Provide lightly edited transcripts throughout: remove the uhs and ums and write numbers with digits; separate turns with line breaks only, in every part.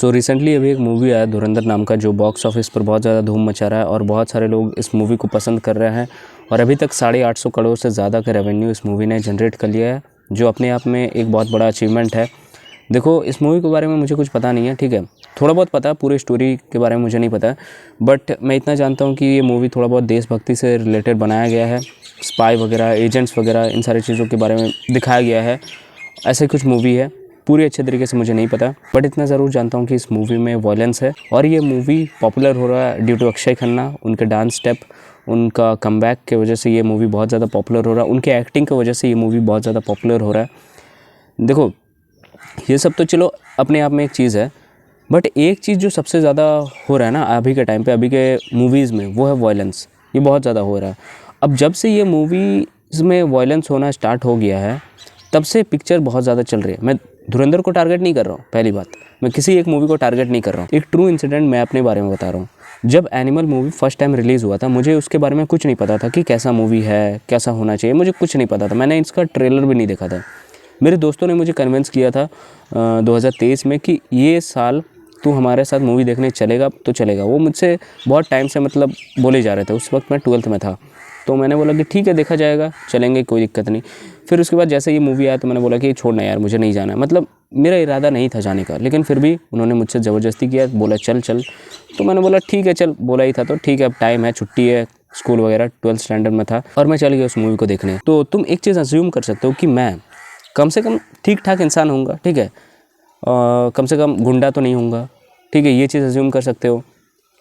Recently अभी एक movie आया धुरंधर नाम का, जो बॉक्स ऑफिस पर बहुत ज़्यादा धूम मचा रहा है और बहुत सारे लोग इस मूवी को पसंद कर रहे हैं। और अभी तक 850 करोड़ से ज़्यादा का रेवेन्यू इस मूवी ने जनरेट कर लिया है, जो अपने आप में एक बहुत बड़ा अचीवमेंट है। देखो, इस मूवी के बारे में मुझे कुछ पता नहीं है, ठीक है, थोड़ा बहुत पता है, पूरी स्टोरी के बारे में मुझे नहीं पता है, बट मैं इतना जानता हूँ कि ये मूवी थोड़ा बहुत देशभक्ति से रिलेटेड बनाया गया है। स्पाई वगैरह, एजेंट्स वगैरह, इन सारी चीज़ों के बारे में दिखाया गया है। ऐसे कुछ मूवी है, पूरी अच्छे तरीके से मुझे नहीं पता, बट इतना ज़रूर जानता हूँ कि इस मूवी में वायलेंस है। और ये मूवी पॉपुलर हो रहा है ड्यू टू अक्षय खन्ना, उनके डांस स्टेप, उनका कमबैक के वजह से ये मूवी बहुत ज़्यादा पॉपुलर हो रहा है, उनके एक्टिंग की वजह से ये मूवी बहुत ज़्यादा पॉपुलर हो रहा है। देखो, ये सब तो चलो अपने आप में एक चीज़ है, बट एक चीज़ जो सबसे ज़्यादा हो रहा है ना अभी के टाइम पे, अभी के मूवीज़ में, वो है वायलेंस। ये बहुत ज़्यादा हो रहा है। अब जब से ये मूवीज़ में वायलेंस होना स्टार्ट हो गया है, तब से पिक्चर बहुत ज़्यादा चल रही है। मैं धुरंधर को टारगेट नहीं कर रहा हूँ, पहली बात, मैं किसी एक मूवी को टारगेट नहीं कर रहा हूँ। एक ट्रू इंसिडेंट मैं अपने बारे में बता रहा हूँ। जब animal movie first time release हुआ था, मुझे उसके बारे में कुछ नहीं पता था कि कैसा मूवी है, कैसा होना चाहिए, मुझे कुछ नहीं पता था। मैंने इसका ट्रेलर भी नहीं देखा था। मेरे दोस्तों ने मुझे कन्विंस किया था 2023 में कि ये साल तू हमारे साथ मूवी देखने चलेगा तो चलेगा। वो मुझसे बहुत टाइम से मतलब बोले जा रहे थे। उस वक्त मैं 12th में था, तो मैंने बोला कि ठीक है, देखा जाएगा, चलेंगे, कोई दिक्कत नहीं। फिर उसके बाद जैसे ये मूवी आया तो मैंने बोला कि छोड़ना यार, मुझे नहीं जाना है। मतलब मेरा इरादा नहीं था जाने का, लेकिन फिर भी उन्होंने मुझसे ज़बरदस्ती किया, बोला चल चल। तो मैंने बोला ठीक है चल, बोला ही था तो ठीक है, अब टाइम है, छुट्टी है, स्कूल वगैरह, 12th स्टैंडर्ड में था और मैं चल गया उस मूवी को देखने। तो तुम एक चीज़ अज्यूम कर सकते हो कि मैं कम से कम ठीक ठाक इंसान होऊंगा, ठीक है, कम से कम गुंडा तो नहीं होऊंगा, ठीक है, ये चीज़ अज्यूम कर सकते हो।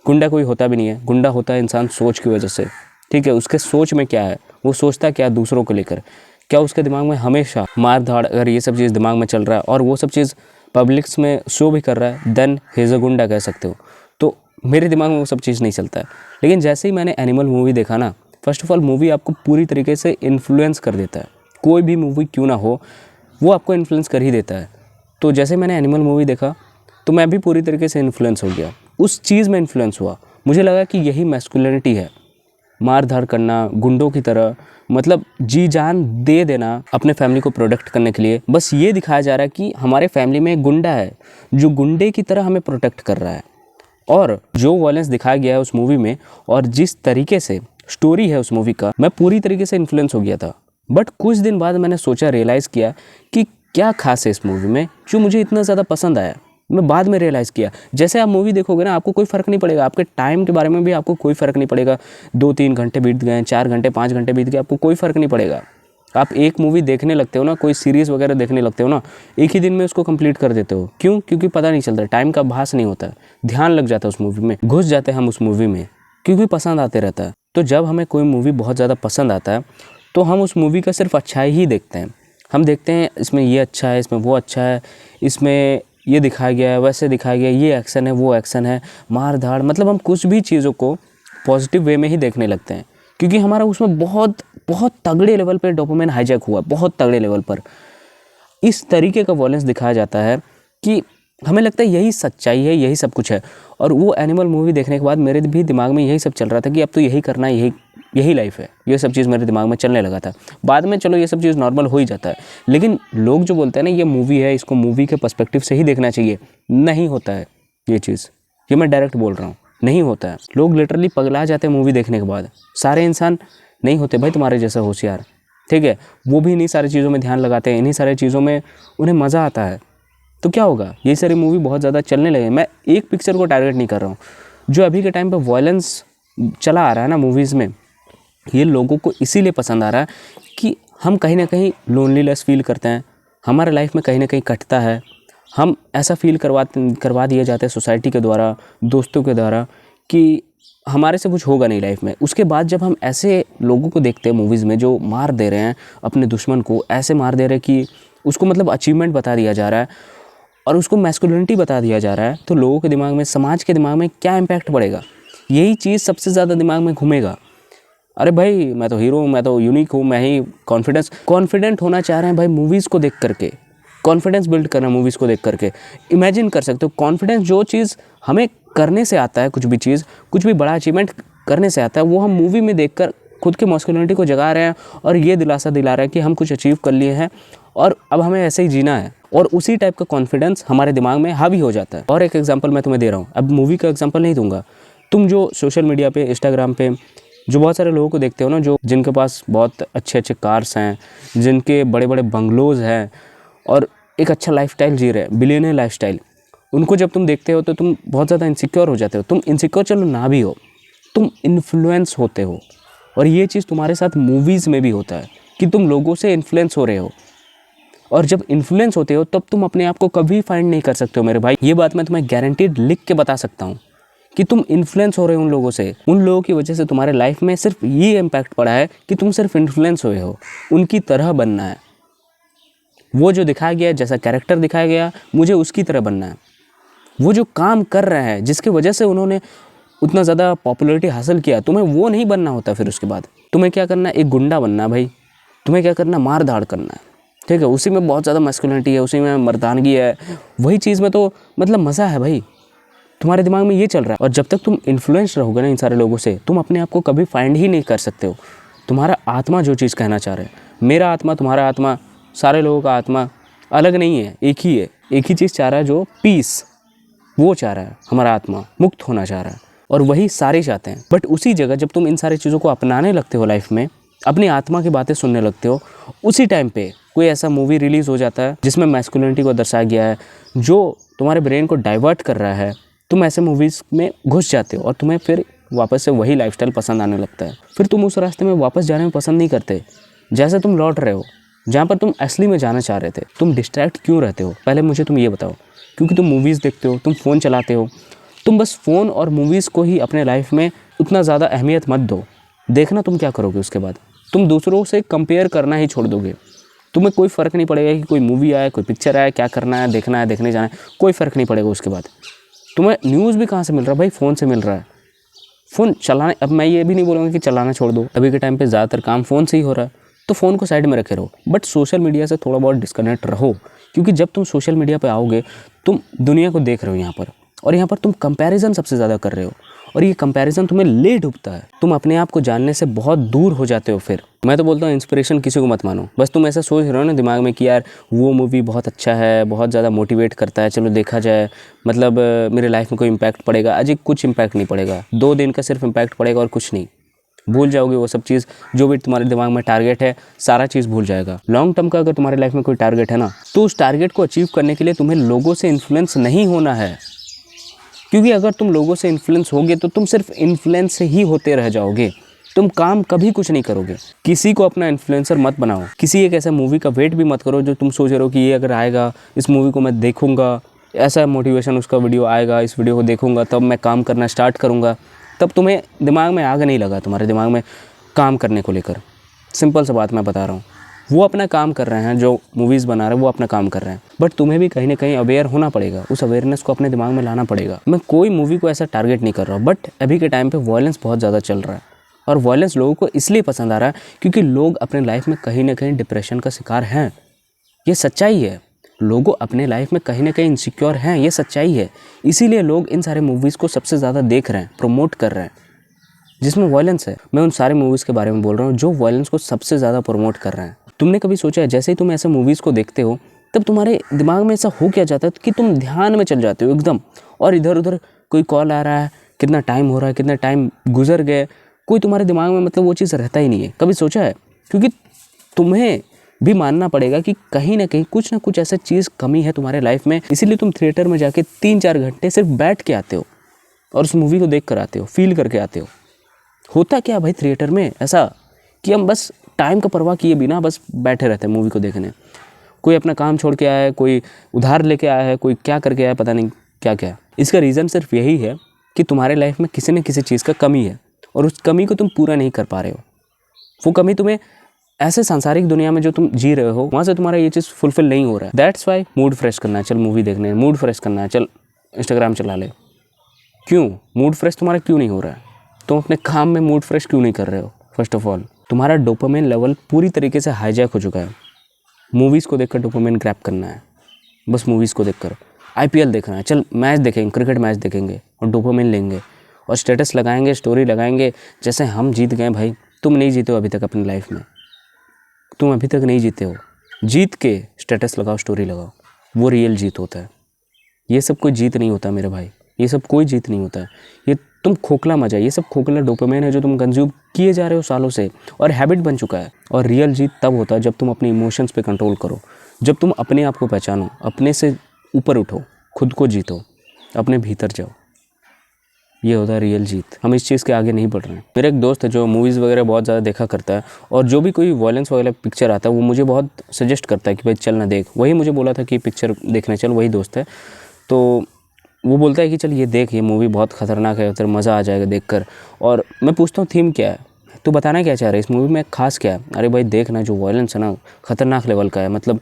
गुंडा कोई होता भी नहीं है, गुंडा होता है इंसान सोच की वजह से, ठीक है। उसके सोच में क्या है, वो सोचता क्या दूसरों को लेकर, क्या उसके दिमाग में हमेशा मार धाड़, अगर ये सब चीज़ दिमाग में चल रहा है और वो सब चीज़ पब्लिक्स में शो भी कर रहा है, देन ही इज़ अ गुंडा कह सकते हो। तो मेरे दिमाग में वो सब चीज़ नहीं चलता है। लेकिन जैसे ही मैंने एनिमल मूवी देखा ना, फर्स्ट ऑफ ऑल मूवी आपको पूरी तरीके से इन्फ्लुएंस कर देता है। कोई भी मूवी क्यों ना हो, वो आपको इन्फ्लुएंस कर ही देता है। तो जैसे मैंने एनिमल मूवी देखा तो मैं भी पूरी तरीके से इन्फ्लुएंस हो गया, उस चीज़ में इन्फ्लुएंस हुआ। मुझे लगा कि यही मैस्कुलिनिटी है, मार धाड़ करना गुंडों की तरह, मतलब जी जान दे देना अपने फैमिली को प्रोटेक्ट करने के लिए। बस ये दिखाया जा रहा है कि हमारे फैमिली में एक गुंडा है जो गुंडे की तरह हमें प्रोटेक्ट कर रहा है। और जो वायलेंस दिखाया गया है उस मूवी में और जिस तरीके से स्टोरी है उस मूवी का, मैं पूरी तरीके से इन्फ्लुएंस हो गया था। बट कुछ दिन बाद मैंने सोचा, रियलाइज़ किया कि क्या खास है इस मूवी में जो मुझे इतना ज़्यादा पसंद आया। मैं बाद में रियलाइज़ किया, जैसे आप मूवी देखोगे ना, आपको कोई फ़र्क नहीं पड़ेगा, आपके टाइम के बारे में भी आपको कोई फ़र्क नहीं पड़ेगा। 2-3 घंटे बीत गए, 4 घंटे, 5 घंटे बीत गए, आपको कोई फ़र्क नहीं पड़ेगा। आप एक मूवी देखने लगते हो ना, कोई सीरीज़ वगैरह देखने लगते हो ना, एक ही दिन में उसको कंप्लीट कर देते हो। क्यों? क्योंकि पता नहीं चलता, टाइम का भास नहीं होता, ध्यान लग जाता है उस मूवी में, घुस जाते हैं हम उस मूवी में, क्योंकि पसंद आते रहता है। तो जब हमें कोई मूवी बहुत ज़्यादा पसंद आता है तो हम उस मूवी का सिर्फ अच्छाई ही देखते हैं। हम देखते हैं इसमें ये अच्छा है, इसमें वो अच्छा है, इसमें ये दिखाया गया है, वैसे दिखाया गया है, ये एक्शन है, वो एक्शन है, मार धाड़, मतलब हम कुछ भी चीज़ों को पॉजिटिव वे में ही देखने लगते हैं, क्योंकि हमारा उसमें बहुत बहुत तगड़े लेवल पर डोपामाइन हाईजैक हुआ, बहुत तगड़े लेवल पर। इस तरीके का वॉयलेंस दिखाया जाता है कि हमें लगता है यही सच्चाई है, यही सब कुछ है। और वो एनिमल मूवी देखने के बाद मेरे भी दिमाग में यही सब चल रहा था कि अब तो यही करना है, यही लाइफ है। ये सब चीज़ मेरे दिमाग में चलने लगा था। बाद में चलो ये सब चीज़ नॉर्मल हो ही जाता है, लेकिन लोग जो बोलते हैं ना ये मूवी है, इसको मूवी के पर्सपेक्टिव से ही देखना चाहिए, नहीं होता है ये चीज़। ये मैं डायरेक्ट बोल रहा हूँ, नहीं होता है। लोग लिटरली पगला जाते हैं मूवी देखने के बाद। सारे इंसान नहीं होते भाई तुम्हारे जैसा होशियार, ठीक है, वो भी इन्हीं सारी चीज़ों में ध्यान लगाते हैं, इन्हीं सारी चीज़ों में उन्हें मज़ा आता है। तो क्या होगा, ये सारी मूवी बहुत ज़्यादा चलने लगे। मैं एक पिक्चर को टारगेट नहीं कर रहा हूँ, जो अभी के टाइम पे वायलेंस चला आ रहा है ना मूवीज़ में, ये लोगों को इसीलिए पसंद आ रहा है कि हम कहीं ना कहीं लोनलीनेस फील करते हैं, हमारे लाइफ में कहीं ना कहीं कटता है, हम ऐसा फील करवा दिए जाते हैं सोसाइटी के द्वारा, दोस्तों के द्वारा, कि हमारे से कुछ होगा नहीं लाइफ में। उसके बाद जब हम ऐसे लोगों को देखते हैं मूवीज़ में जो मार दे रहे हैं अपने दुश्मन को, ऐसे मार दे रहे हैं कि उसको मतलब अचीवमेंट बता दिया जा रहा है और उसको मैस्कुलिनिटी बता दिया जा रहा है, तो लोगों के दिमाग में, समाज के दिमाग में क्या इम्पैक्ट पड़ेगा? यही चीज़ सबसे ज़्यादा दिमाग में घूमेगा। अरे भाई मैं तो हीरो हूँ, मैं तो यूनिक हूँ, मैं ही कॉन्फिडेंट होना चाह रहे हैं भाई मूवीज़ को देख करके, कॉन्फिडेंस बिल्ड करना मूवीज़ को देख करके। इमेजिन कर सकते हो कॉन्फिडेंस, जो चीज़ हमें करने से आता है, कुछ भी चीज़, कुछ भी बड़ा अचीवमेंट करने से आता है, वो हम मूवी में देखकर खुद की मस्कुलिनिटी को जगा रहे हैं और ये दिलासा दिला रहे हैं कि हम कुछ अचीव कर लिए हैं और अब हमें ऐसे ही जीना है। और उसी टाइप का कॉन्फिडेंस हमारे दिमाग में हावी हो जाता है। और एक एग्जांपल मैं तुम्हें दे रहा हूँ, अब मूवी का एग्जांपल नहीं दूंगा। तुम जो सोशल मीडिया पे, इंस्टाग्राम पे जो बहुत सारे लोगों को देखते हो ना, जो जिनके पास बहुत अच्छे अच्छे कार्स हैं, जिनके बड़े बड़े बंगलोज हैं और एक अच्छा लाइफस्टाइल जी रहे हैं, बिलियनर लाइफस्टाइल, उनको जब तुम देखते हो तो तुम बहुत ज़्यादा इनसिक्योर हो जाते हो। तुम इनसिक्योर चलो ना भी हो, तुम इन्फ्लुएंस होते हो। और ये चीज़ तुम्हारे साथ मूवीज़ में भी होता है कि तुम लोगों से इन्फ्लुएंस हो रहे हो। और जब इन्फ्लुएंस होते हो तब तुम अपने आप को कभी फाइंड नहीं कर सकते हो मेरे भाई। ये बात मैं तुम्हें गारंटीड लिख के बता सकता हूँ कि तुम इन्फ्लुएंस हो रहे हो उन लोगों से। उन लोगों की वजह से तुम्हारे लाइफ में सिर्फ ये इम्पैक्ट पड़ा है कि तुम सिर्फ इन्फ्लुएंस हुए हो। उनकी तरह बनना है, वो जो दिखाया गया है, जैसा कैरेक्टर दिखाया गया, मुझे उसकी तरह बनना है। वो जो काम कर रहे हैं, जिसकी वजह से उन्होंने उतना ज़्यादा पॉपुलैरिटी हासिल किया, तुम्हें वो नहीं बनना होता। फिर उसके बाद तुम्हें क्या करना है, एक गुंडा बनना है भाई। तुम्हें क्या करना, मार धाड़ करना है, ठीक है। उसी में बहुत ज़्यादा मैस्कुलिनिटी है, उसी में मर्दानगी है, वही चीज़ में तो मतलब मज़ा है भाई। तुम्हारे दिमाग में ये चल रहा है। और जब तक तुम इन्फ्लुएंस रहोगे ना इन सारे लोगों से, तुम अपने आप को कभी फाइंड ही नहीं कर सकते हो। तुम्हारा आत्मा जो चीज़ कहना चाह रहे हैं, मेरा आत्मा, तुम्हारा आत्मा, सारे लोगों का आत्मा अलग नहीं है, एक ही है। एक ही चीज़ चाह रहा है, जो पीस, वो चाह रहा है। हमारा आत्मा मुक्त होना चाह रहा है और वही सारे चाहते हैं। बट उसी जगह जब तुम इन सारी चीज़ों को अपनाने लगते हो लाइफ में, अपनी आत्मा की बातें सुनने लगते हो, उसी टाइम पे कोई ऐसा मूवी रिलीज़ हो जाता है जिसमें मैस्कुलिनिटी को दर्शाया गया है, जो तुम्हारे ब्रेन को डाइवर्ट कर रहा है। तुम ऐसे मूवीज़ में घुस जाते हो और तुम्हें फिर वापस से वही लाइफस्टाइल पसंद आने लगता है। फिर तुम उस रास्ते में वापस जाने में पसंद नहीं करते जैसे तुम लौट रहे हो, जहाँ पर तुम असली में जाना चाह रहे थे। तुम डिस्ट्रैक्ट क्यों रहते हो, पहले मुझे तुम ये बताओ। क्योंकि तुम मूवीज़ देखते हो, तुम फ़ोन चलाते हो। तुम बस फ़ोन और मूवीज़ को ही अपने लाइफ में उतना ज़्यादा अहमियत मत दो। देखना तुम क्या करोगे उसके बाद, तुम दूसरों से कंपेयर करना ही छोड़ दोगे। तुम्हें कोई फ़र्क नहीं पड़ेगा कि कोई मूवी आए, कोई पिक्चर आए, क्या करना है, देखना है, देखने जाना है, कोई फ़र्क नहीं पड़ेगा उसके बाद। तुम्हें न्यूज़ भी कहाँ से मिल रहा है भाई, फ़ोन से मिल रहा है। फ़ोन चलाने, अब मैं ये भी नहीं बोलूँगा कि चलाना छोड़ दो, अभी के टाइम पे ज़्यादातर काम फ़ोन से ही हो रहा है, तो फ़ोन को साइड में रखे रहो। बट सोशल मीडिया से थोड़ा बहुत डिस्कनेक्ट रहो, क्योंकि जब तुम सोशल मीडिया पे आओगे, तुम दुनिया को देख रहे हो यहाँ पर, और यहाँ पर तुम कंपैरिजन सबसे ज़्यादा कर रहे हो, और ये कंपैरिजन तुम्हें ले डूबता है। तुम अपने आप को जानने से बहुत दूर हो जाते हो। फिर मैं तो बोलता हूँ इंस्पिरेशन किसी को मत मानो। बस तुम ऐसा सोच रहे हो ना दिमाग में कि यार वो मूवी बहुत अच्छा है, बहुत ज़्यादा मोटिवेट करता है, चलो देखा जाए, मतलब मेरे लाइफ में कोई इम्पैक्ट पड़ेगा। अजी कुछ इम्पैक्ट नहीं पड़ेगा, 2 दिन का सिर्फ इम्पैक्ट पड़ेगा और कुछ नहीं। भूल जाओगे वो सब चीज़, जो भी तुम्हारे दिमाग में टारगेट है, सारा चीज़ भूल जाएगा। लॉन्ग टर्म का अगर तुम्हारे लाइफ में कोई टारगेट है ना, तो उस टारगेट को अचीव करने के लिए तुम्हें लोगों से इन्फ्लुएंस नहीं होना है। क्योंकि अगर तुम लोगों से इन्फ्लुएंस होगे तो तुम सिर्फ इन्फ्लुएंस ही होते रह जाओगे, तुम काम कभी कुछ नहीं करोगे। किसी को अपना इन्फ्लुएंसर मत बनाओ। किसी एक ऐसा मूवी का वेट भी मत करो जो तुम सोच रहे हो कि ये अगर आएगा, इस मूवी को मैं देखूंगा, ऐसा मोटिवेशन उसका वीडियो आएगा, इस वीडियो को देखूंगा तब मैं काम करना स्टार्ट करूंगा। तब तुम्हें दिमाग में आग नहीं लगा, तुम्हारे दिमाग में काम करने को लेकर। सिंपल सा बात मैं बता रहा हूँ। वो अपना काम कर रहे हैं, जो मूवीज़ बना रहे हैं वो अपना काम कर रहे हैं, बट तुम्हें भी कहीं ना कहीं अवेयर होना पड़ेगा, उस अवेयरनेस को अपने दिमाग में लाना पड़ेगा। मैं कोई मूवी को ऐसा टारगेट नहीं कर रहा हूँ, बट अभी के टाइम पे वायलेंस बहुत ज़्यादा चल रहा है, और वायलेंस लोगों को इसलिए पसंद आ रहा है क्योंकि लोग अपने लाइफ में कहीं ना कहीं डिप्रेशन का शिकार हैं। ये सच्चाई है। लोगों अपने लाइफ में कहीं ना कहीं इनसिक्योर हैं, ये सच्चाई है। इसीलिए लोग इन सारे मूवीज़ को सबसे ज़्यादा देख रहे हैं, प्रमोट कर रहे हैं, जिसमें वायलेंस है। मैं उन सारे मूवीज़ के बारे में बोल रहा हूँ जो वायलेंस को सबसे ज़्यादा प्रमोट कर रहे हैं। तुमने कभी सोचा है, जैसे ही तुम ऐसे मूवीज़ को देखते हो तब तुम्हारे दिमाग में ऐसा हो क्या जाता है कि तुम ध्यान में चल जाते हो एकदम, और इधर उधर कोई कॉल आ रहा है, कितना टाइम हो रहा है, कितना टाइम गुजर गए, कोई तुम्हारे दिमाग में मतलब वो चीज़ रहता ही नहीं है। कभी सोचा है? क्योंकि तुम्हें भी मानना पड़ेगा कि कहीं ना कहीं कुछ ना कुछ ऐसा चीज़ कमी है तुम्हारे लाइफ में, इसीलिए तुम थिएटर में जाके 3-4 घंटे सिर्फ बैठ के आते हो और उस मूवी को देख कर आते हो, फील करके आते हो। होता क्या भाई थिएटर में ऐसा कि हम बस टाइम का परवाह किए बिना बस बैठे रहते हैं मूवी को देखने। कोई अपना काम छोड़ के आया है, कोई उधार लेके आया है, कोई क्या करके आया है, पता नहीं क्या क्या। इसका रीज़न सिर्फ यही है कि तुम्हारे लाइफ में किसी न किसी चीज़ का कमी है और उस कमी को तुम पूरा नहीं कर पा रहे हो। वो कमी तुम्हें ऐसे सांसारिक दुनिया में जो तुम जी रहे हो वहाँ से तुम्हारा ये चीज़ फुलफिल नहीं हो रहा है। दैट्स वाई मूड फ्रेश करना है, चल मूवी देखने, मूड फ्रेश करना है, चल इंस्टाग्राम चला ले। क्यों मूड फ्रेश तुम्हारा क्यों नहीं हो रहा है? तुम अपने काम में मूड फ्रेश क्यों नहीं कर रहे हो? फर्स्ट ऑफ ऑल तुम्हारा डोपामिन लेवल पूरी तरीके से हाईजैक हो चुका है। मूवीज़ को देखकर डोपामिन क्रैप करना है, बस मूवीज़ को देखकर। आईपीएल देखना है, चल मैच देखेंगे, क्रिकेट मैच देखेंगे और डोपामिन लेंगे और स्टेटस लगाएंगे, स्टोरी लगाएंगे जैसे हम जीत गए। भाई तुम नहीं जीते हो अभी तक अपनी लाइफ में, तुम अभी तक नहीं जीते हो। जीत के स्टेटस लगाओ, स्टोरी लगाओ, वो रियल जीत होता है। ये सब कोई जीत नहीं होता मेरे भाई, ये सब कोई जीत नहीं होता है। ये तुम खोखला मजा है, ये सब खोखला डोपामाइन है जो तुम कंज्यूम किए जा रहे हो सालों से और हैबिट बन चुका है। और रियल जीत तब होता है जब तुम अपने इमोशंस पे कंट्रोल करो, जब तुम अपने आप को पहचानो, अपने से ऊपर उठो, खुद को जीतो, अपने भीतर जाओ। ये होता है रियल जीत। हम इस चीज़ के आगे नहीं बढ़ रहे हैं। मेरा एक दोस्त है जो मूवीज़ वगैरह बहुत ज़्यादा देखा करता है और जो भी कोई वायलेंस वगैरह पिक्चर आता है वो मुझे बहुत सजेस्ट करता है कि भाई चल ना देख। वही मुझे बोला था कि पिक्चर देखने चल, वही दोस्त है। तो वो बोलता है कि चल ये देख, ये मूवी बहुत ख़तरनाक है, तेरा मज़ा आ जाएगा देखकर। और मैं पूछता हूँ थीम क्या है, तू बताना क्या चाह रहा है इस मूवी में खास क्या है। अरे भाई देखना, जो वायलेंस है ना ख़तरनाक लेवल का है। मतलब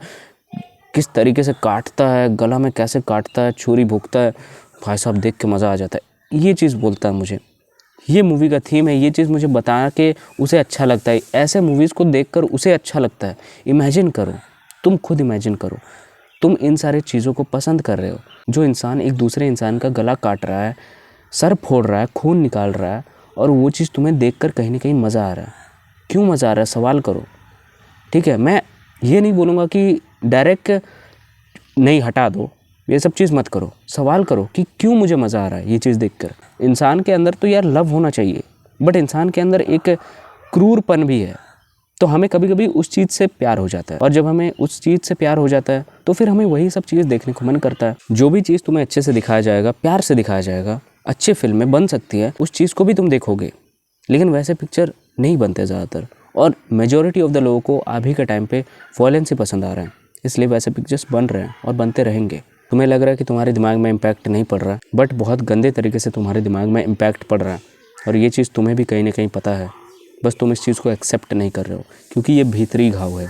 किस तरीके से काटता है, गला में कैसे काटता है, छुरी भोंकता है, भाई साहब देख के मज़ा आ जाता है। ये चीज़ बोलता है मुझे, ये मूवी का थीम है, ये चीज़ मुझे बता के उसे अच्छा लगता है। ऐसे मूवीज़ को देखकर उसे अच्छा लगता है। इमेजिन करो, तुम खुद इमेजिन करो, तुम इन सारे चीज़ों को पसंद कर रहे हो। जो इंसान एक दूसरे इंसान का गला काट रहा है, सर फोड़ रहा है, खून निकाल रहा है, और वो चीज़ तुम्हें देखकर कहीं ना कहीं मज़ा आ रहा है। क्यों मज़ा आ रहा है, सवाल करो। ठीक है, मैं ये नहीं बोलूँगा कि डायरेक्ट नहीं हटा दो, ये सब चीज़ मत करो। सवाल करो कि क्यों मुझे मज़ा आ रहा है ये चीज़ देखकर। इंसान के अंदर तो यार लव होना चाहिए, बट इंसान के अंदर एक क्रूरपन भी है। तो हमें कभी कभी उस चीज़ से प्यार हो जाता है, और जब हमें उस चीज़ से प्यार हो जाता है तो फिर हमें वही सब चीज़ देखने को मन करता है। जो भी चीज़ तुम्हें अच्छे से दिखाया जाएगा, प्यार से दिखाया जाएगा, अच्छी फिल्में बन सकती है, उस चीज़ को भी तुम देखोगे। लेकिन वैसे पिक्चर नहीं बनते ज़्यादातर, और मेजॉरिटी ऑफ द लोगों को अभी के टाइम पे वॉयलेंस ही पसंद आ रहा है, इसलिए वैसे पिक्चर्स बन रहे हैं और बनते रहेंगे। तुम्हें लग रहा है कि तुम्हारे दिमाग में इम्पैक्ट नहीं पड़ रहा है, बट बहुत गंदे तरीके से तुम्हारे दिमाग में इम्पैक्ट पड़ रहा है, और ये चीज़ तुम्हें भी कहीं ना कहीं पता है। बस तुम इस चीज़ को एक्सेप्ट नहीं कर रहे हो, क्योंकि ये भीतरी घाव है।